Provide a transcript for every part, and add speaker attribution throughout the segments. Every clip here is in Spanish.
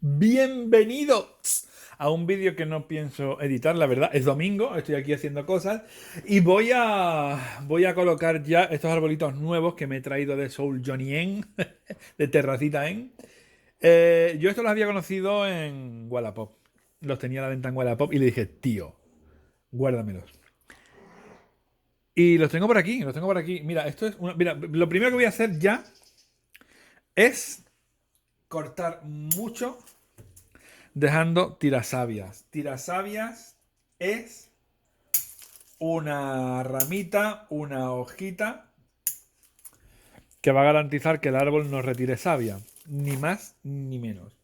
Speaker 1: Bienvenidos a un vídeo que no pienso editar, la verdad. Es domingo, estoy aquí haciendo cosas y voy a colocar ya estos arbolitos nuevos que me he traído de Soul Johnny En, de Terracita En. Yo estos los había conocido en Wallapop. Los tenía a la venta en Wallapop y le dije, tío, guárdamelos. Y los tengo por aquí, los tengo por aquí. Mira, mira, lo primero que voy a hacer ya es cortar mucho dejando tirasabias. Tirasabias es una ramita, una hojita que va a garantizar que el árbol no retire savia, ni más ni menos.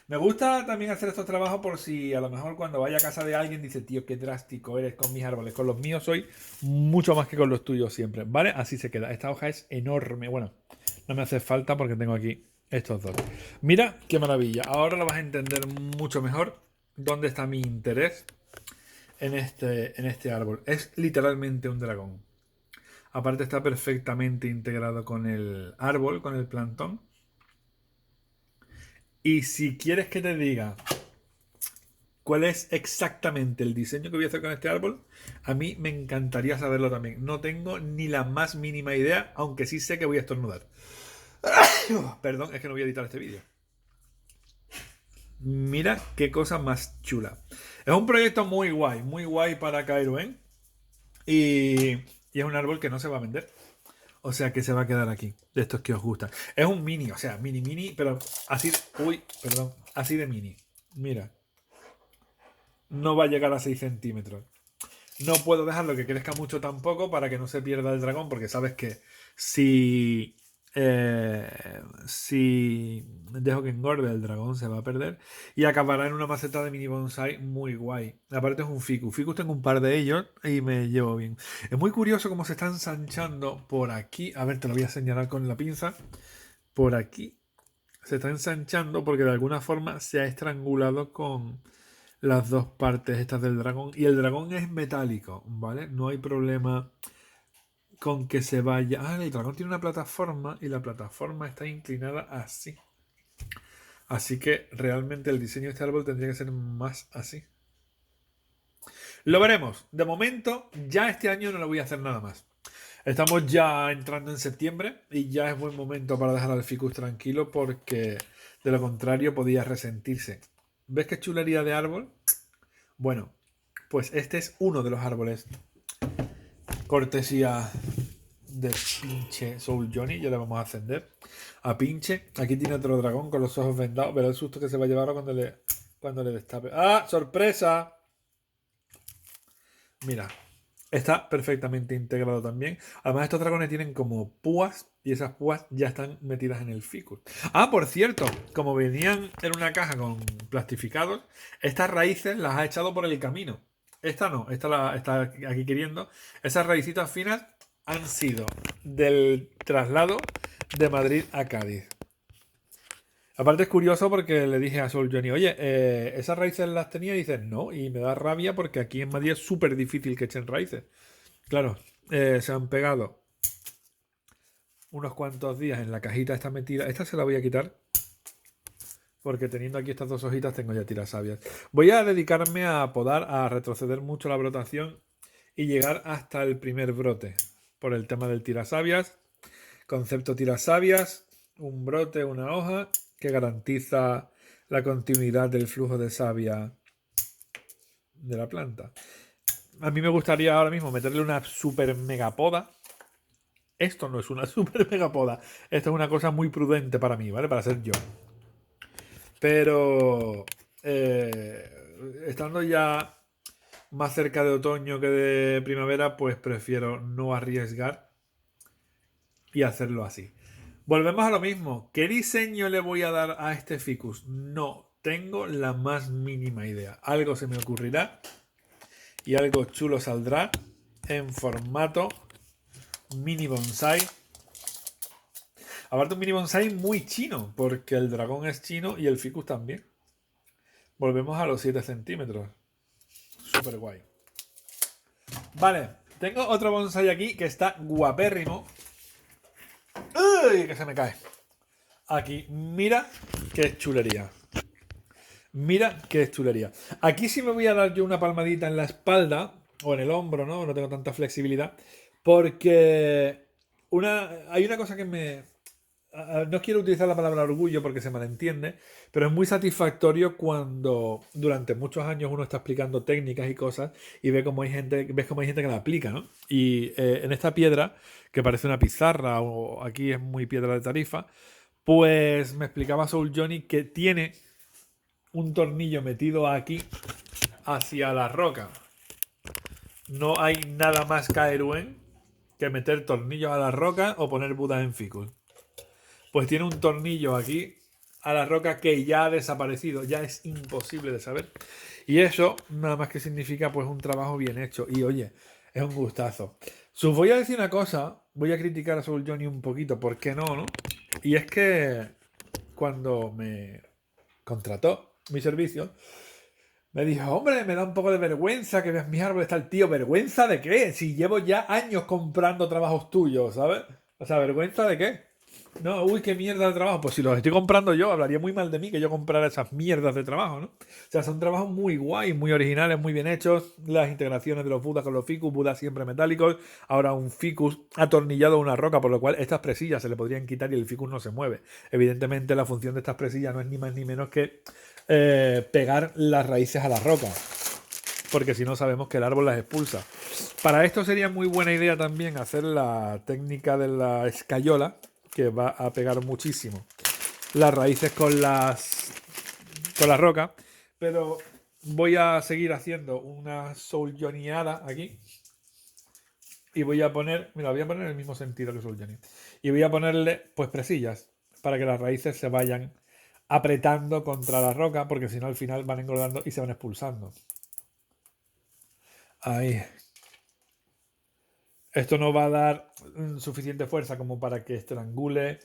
Speaker 1: Me gusta también hacer estos trabajos por si a lo mejor cuando vaya a casa de alguien dice, tío, qué drástico eres con mis árboles. Con los míos soy mucho más que con los tuyos siempre, ¿vale? Así se queda. Esta hoja es enorme. Bueno, no me hace falta porque tengo aquí estos dos. Mira qué maravilla. Ahora lo vas a entender mucho mejor dónde está mi interés en este árbol. Es literalmente un dragón. Aparte está perfectamente integrado con el árbol, con el plantón. Y si quieres que te diga cuál es exactamente el diseño que voy a hacer con este árbol, a mí me encantaría saberlo también. No tengo ni la más mínima idea, aunque sí sé que voy a estornudar. Perdón, es que no voy a editar este vídeo. Mira qué cosa más chula. Es un proyecto muy guay para Kairoen. Y es un árbol que no se va a vender. O sea que se va a quedar aquí, de estos que os gustan. Es un mini, o sea, mini, pero así, uy, perdón, así de mini. Mira, no va a llegar a 6 centímetros. No puedo dejarlo que crezca mucho tampoco para que no se pierda el dragón, porque sabes que si dejo que engorde el dragón se va a perder y acabará en una maceta de mini bonsai muy guay. Aparte es un ficus. Ficus tengo un par de ellos y me llevo bien. Es muy curioso cómo se está ensanchando por aquí. A ver, te lo voy a señalar con la pinza. Por aquí se está ensanchando porque de alguna forma se ha estrangulado con las dos partes estas del dragón. Y el dragón es metálico, ¿vale? No hay problema con que se vaya. Ah, el dragón tiene una plataforma y la plataforma está inclinada así. Así que realmente el diseño de este árbol tendría que ser más así. Lo veremos. De momento, ya este año no le voy a hacer nada más. Estamos ya entrando en septiembre y ya es buen momento para dejar al ficus tranquilo porque de lo contrario podía resentirse. ¿Ves qué chulería de árbol? Bueno, pues este es uno de los árboles. Cortesía de pinche Soul Johnny. Ya le vamos a ascender a pinche. Aquí tiene otro dragón con los ojos vendados. Verá el susto que se va a llevar cuando le destape. ¡Ah! ¡Sorpresa! Mira, está perfectamente integrado también. Además, estos dragones tienen como púas y esas púas ya están metidas en el ficus. Ah, por cierto, como venían en una caja con plastificados, estas raíces las ha echado por el camino. Esta no, esta está aquí queriendo. Esas raícitas finas han sido del traslado de Madrid a Cádiz. Aparte es curioso porque le dije a Soul Johnny, oye, ¿esas raíces las tenía? Y dice, no, y me da rabia porque aquí en Madrid es súper difícil que echen raíces. Claro, se han pegado unos cuantos días en la cajita esta metida. Esta se la voy a quitar porque teniendo aquí estas dos hojitas tengo ya tirasabias. Voy a dedicarme a podar, a retroceder mucho la brotación y llegar hasta el primer brote por el tema del tirasabias. Concepto tirasabias, un brote, una hoja que garantiza la continuidad del flujo de savia de la planta. A mí me gustaría ahora mismo meterle una super mega poda. Esto no es una super mega poda. Esto es una cosa muy prudente para mí, ¿vale? Para ser yo. Pero estando ya más cerca de otoño que de primavera, pues prefiero no arriesgar y hacerlo así. Volvemos a lo mismo. ¿Qué diseño le voy a dar a este ficus? No tengo la más mínima idea. Algo se me ocurrirá y algo chulo saldrá en formato mini bonsai. Aparte un mini bonsai muy chino, porque el dragón es chino y el ficus también. Volvemos a los 7 centímetros. Súper guay. Vale, tengo otro bonsai aquí que está guapérrimo. ¡Uy! Que se me cae. Aquí, mira qué chulería. Mira qué chulería. Aquí sí me voy a dar yo una palmadita en la espalda o en el hombro, ¿no? No tengo tanta flexibilidad. Porque hay una cosa que no quiero utilizar la palabra orgullo porque se malentiende, pero es muy satisfactorio cuando durante muchos años uno está explicando técnicas y cosas y ves cómo hay gente que la aplica, ¿no? Y en esta piedra, que parece una pizarra o aquí es muy piedra de tarifa, pues me explicaba Soul Johnny que tiene un tornillo metido aquí hacia la roca. No hay nada más caeruen que meter tornillos a la roca o poner budas en ficus. Pues tiene un tornillo aquí a la roca que ya ha desaparecido, ya es imposible de saber. Y eso nada más que significa pues un trabajo bien hecho. Y oye, es un gustazo. Os voy a decir una cosa, voy a criticar a Soul Johnny un poquito, ¿por qué no? Y es que cuando me contrató mi servicio, me dijo, hombre, me da un poco de vergüenza que veas mis árboles, está el tío. ¿Vergüenza de qué? Si llevo ya años comprando trabajos tuyos, ¿sabes? O sea, ¿vergüenza de qué? No, uy, qué mierda de trabajo. Pues si los estoy comprando yo, hablaría muy mal de mí que yo comprara esas mierdas de trabajo, ¿no? O sea, son trabajos muy guays, muy originales, muy bien hechos. Las integraciones de los Budas con los ficus, Budas siempre metálicos. Ahora un ficus atornillado a una roca, por lo cual estas presillas se le podrían quitar y el ficus no se mueve. Evidentemente, la función de estas presillas no es ni más ni menos que pegar las raíces a la roca, porque si no sabemos que el árbol las expulsa. Para esto sería muy buena idea también hacer la técnica de la escayola, que va a pegar muchísimo las raíces con la roca, pero voy a seguir haciendo una Soul Johnnyada aquí y voy a poner, mira, voy a poner en el mismo sentido que Soul Johnny, y voy a ponerle pues presillas para que las raíces se vayan apretando contra la roca, porque si no al final van engordando y se van expulsando. Ahí. Esto no va a dar suficiente fuerza como para que estrangule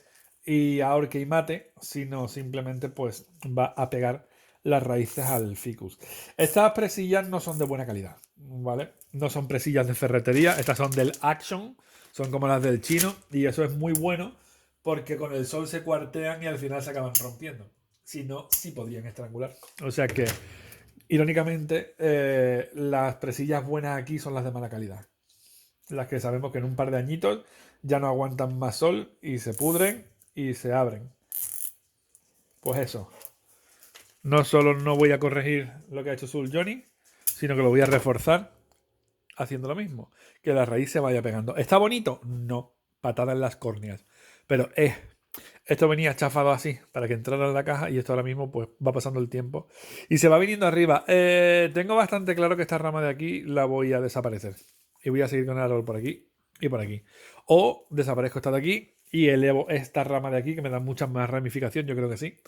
Speaker 1: y ahorque y mate, sino simplemente pues va a pegar las raíces al ficus. Estas presillas no son de buena calidad, ¿vale? No son presillas de ferretería, estas son del Action, son como las del chino y eso es muy bueno porque con el sol se cuartean y al final se acaban rompiendo. Si no, sí podrían estrangular. O sea que, irónicamente, las presillas buenas aquí son las de mala calidad. Las que sabemos que en un par de añitos ya no aguantan más sol y se pudren y se abren. Pues eso. No solo no voy a corregir lo que ha hecho Soul Johnny, sino que lo voy a reforzar haciendo lo mismo. Que la raíz se vaya pegando. ¿Está bonito? No. Patada en las córneas. Pero esto venía chafado así para que entrara en la caja y esto ahora mismo pues va pasando el tiempo y se va viniendo arriba. Tengo bastante claro que esta rama de aquí la voy a desaparecer y voy a seguir con el árbol por aquí y por aquí. O desaparezco esta de aquí y elevo esta rama de aquí que me da mucha más ramificación, yo creo que sí.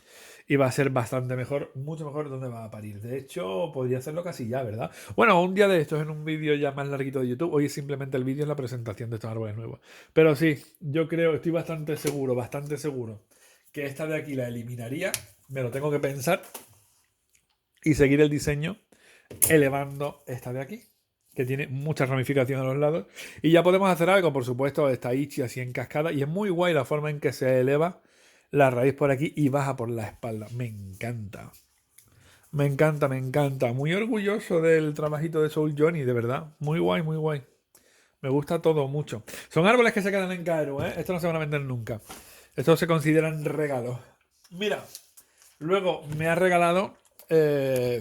Speaker 1: Y va a ser bastante mejor, mucho mejor donde va a parir. De hecho, podría hacerlo casi ya, ¿verdad? Bueno, un día de estos en un vídeo ya más larguito de YouTube. Hoy simplemente el vídeo es la presentación de estos árboles nuevos. Pero sí, yo creo, estoy bastante seguro que esta de aquí la eliminaría. Me lo tengo que pensar y seguir el diseño elevando esta de aquí, que tiene mucha ramificación a los lados. Y ya podemos hacer algo, por supuesto, está Ichi así en cascada. Y es muy guay la forma en que se eleva la raíz por aquí y baja por la espalda. Me encanta. Me encanta, me encanta. Muy orgulloso del trabajito de Soul Johnny, de verdad. Muy guay, muy guay. Me gusta todo mucho. Son árboles que se quedan en Cairo, ¿eh? Estos no se van a vender nunca. Estos se consideran regalos. Mira, luego me ha regalado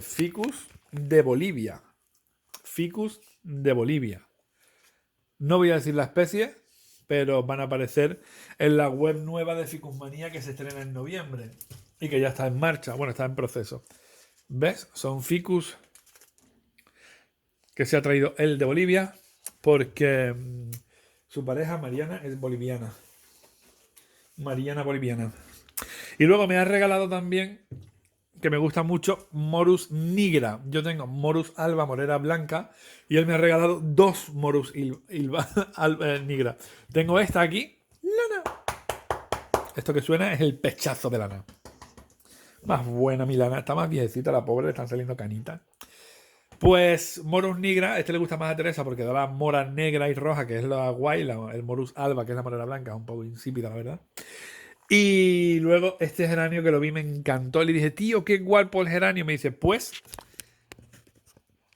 Speaker 1: Ficus de Bolivia. Ficus de Bolivia. No voy a decir la especie, pero van a aparecer en la web nueva de Ficusmanía que se estrena en noviembre y que ya está en marcha. Bueno, está en proceso. ¿Ves? Son ficus que se ha traído él de Bolivia porque su pareja Mariana es boliviana. Mariana boliviana. Y luego me ha regalado también, que me gusta mucho, Morus nigra. Yo tengo Morus alba, morera blanca, y él me ha regalado dos Morus nigra. Tengo esta aquí, lana. Esto que suena es el pechazo de lana. Más buena mi lana, está más viejecita la pobre, le están saliendo canitas. Pues Morus nigra, este le gusta más a Teresa porque da la mora negra y roja, que es la guay, el Morus alba, que es la morera blanca, es un poco insípida, la verdad. Y luego este geranio que lo vi me encantó. Le dije, tío, qué guapo el geranio. Me dice, pues,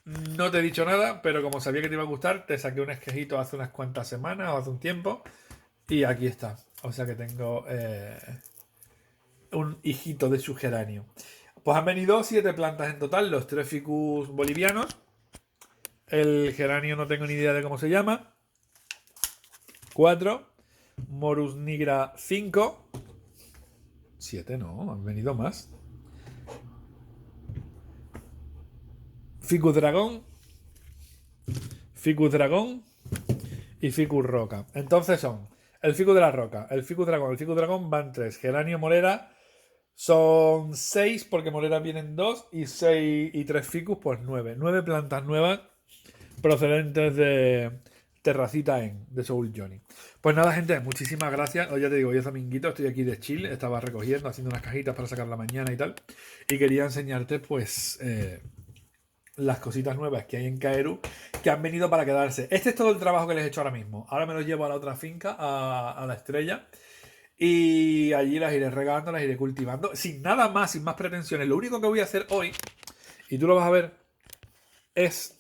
Speaker 1: no te he dicho nada, pero como sabía que te iba a gustar, te saqué un esquejito hace unas cuantas semanas o hace un tiempo. Y aquí está. O sea que tengo un hijito de su geranio. Pues han venido 7 plantas en total, los 3 ficus bolivianos. El geranio no tengo ni idea de cómo se llama. 4. Morus nigra 5. 7 no, han venido más. Ficus dragón. Ficus dragón. Y ficus roca. Entonces son el ficus de la roca, el ficus dragón, el ficus dragón van 3. Geranio morera son 6 porque morera vienen 2 y 6 y 3 ficus pues 9. 9 plantas nuevas procedentes de Terracita de Soul Johnny. Pues nada, gente, muchísimas gracias. Hoy ya te digo, yo dominguito, estoy aquí de chill, estaba recogiendo, haciendo unas cajitas para sacar la mañana y tal. Y quería enseñarte, pues, las cositas nuevas que hay en Kaeru que han venido para quedarse. Este es todo el trabajo que les he hecho ahora mismo. Ahora me los llevo a la otra finca, a la estrella. Y allí las iré regando, las iré cultivando. Sin nada más, sin más pretensiones. Lo único que voy a hacer hoy, y tú lo vas a ver, es...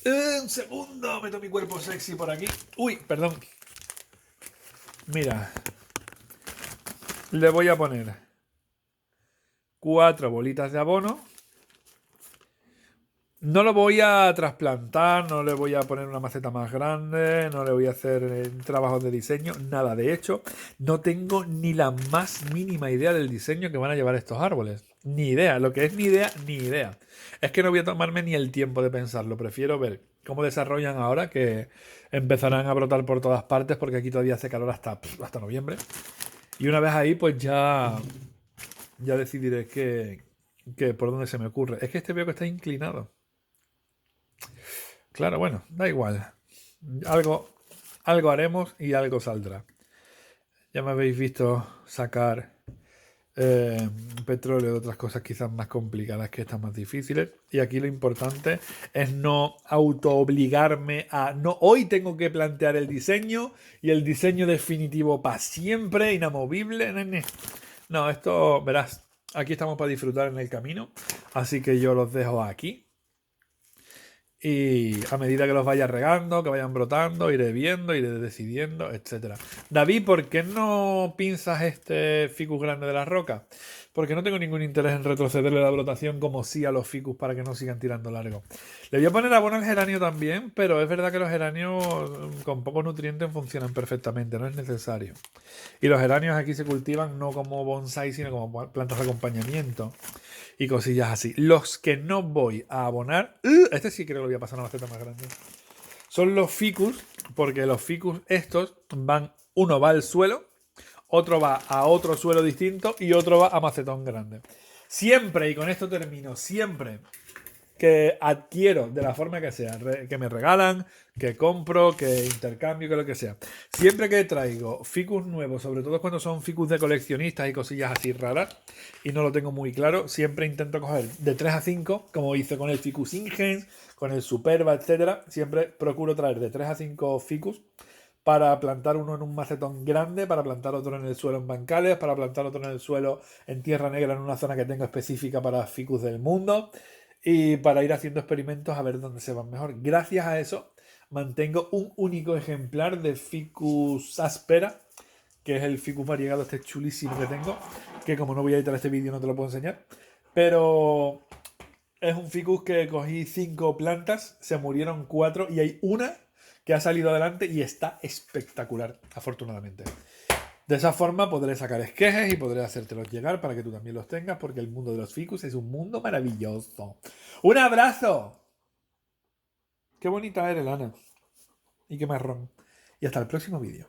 Speaker 1: Un segundo, meto mi cuerpo sexy por aquí. Uy, perdón. Mira. Le voy a poner 4 bolitas de abono. No lo voy a trasplantar, no le voy a poner una maceta más grande, no le voy a hacer trabajos de diseño, nada. De hecho, no tengo ni la más mínima idea del diseño que van a llevar estos árboles. Ni idea, lo que es ni idea, ni idea. Es que no voy a tomarme ni el tiempo de pensarlo, prefiero ver cómo desarrollan ahora que empezarán a brotar por todas partes porque aquí todavía hace calor hasta noviembre. Y una vez ahí, pues ya decidiré que por dónde se me ocurre. Es que este veo que está inclinado. Claro, bueno, da igual. Algo haremos y algo saldrá. Ya me habéis visto sacar petróleo de otras cosas quizás más complicadas que estas más difíciles. Y aquí lo importante es no autoobligarme a... No, hoy tengo que plantear el diseño y el diseño definitivo para siempre, inamovible. No, esto, verás, aquí estamos para disfrutar en el camino. Así que yo los dejo aquí. Y a medida que los vaya regando, que vayan brotando, iré viendo, iré decidiendo, etc. David, ¿por qué no pinzas este ficus grande de la roca? Porque no tengo ningún interés en retrocederle la brotación como sí a los ficus para que no sigan tirando largo. Le voy a poner abono al geranio también, pero es verdad que los geranios con pocos nutrientes funcionan perfectamente, no es necesario. Y los geranios aquí se cultivan no como bonsai, sino como plantas de acompañamiento y cosillas así. Los que no voy a abonar, este sí creo que lo voy a pasar a una maceta más grande, son los ficus, porque los ficus estos uno va al suelo, otro va a otro suelo distinto y otro va a macetón grande. Siempre, y con esto termino, siempre que adquiero de la forma que sea, que me regalan, que compro, que intercambio, que lo que sea. Siempre que traigo ficus nuevos, sobre todo cuando son ficus de coleccionistas y cosillas así raras, y no lo tengo muy claro, siempre intento coger de 3 a 5, como hice con el ficus Ingens, con el Superba, etc. Siempre procuro traer de 3 a 5 ficus para plantar uno en un macetón grande, para plantar otro en el suelo en bancales, para plantar otro en el suelo en tierra negra en una zona que tengo específica para ficus del mundo y para ir haciendo experimentos a ver dónde se van mejor. Gracias a eso mantengo un único ejemplar de Ficus aspera, que es el Ficus variegado este chulísimo que tengo, que como no voy a editar este vídeo no te lo puedo enseñar, pero es un ficus que cogí 5 plantas, se murieron 4 y hay una que ha salido adelante y está espectacular, afortunadamente. De esa forma podré sacar esquejes y podré hacértelos llegar para que tú también los tengas, porque el mundo de los ficus es un mundo maravilloso. ¡Un abrazo! ¡Qué bonita eres, Lana! Y qué marrón. Y hasta el próximo vídeo.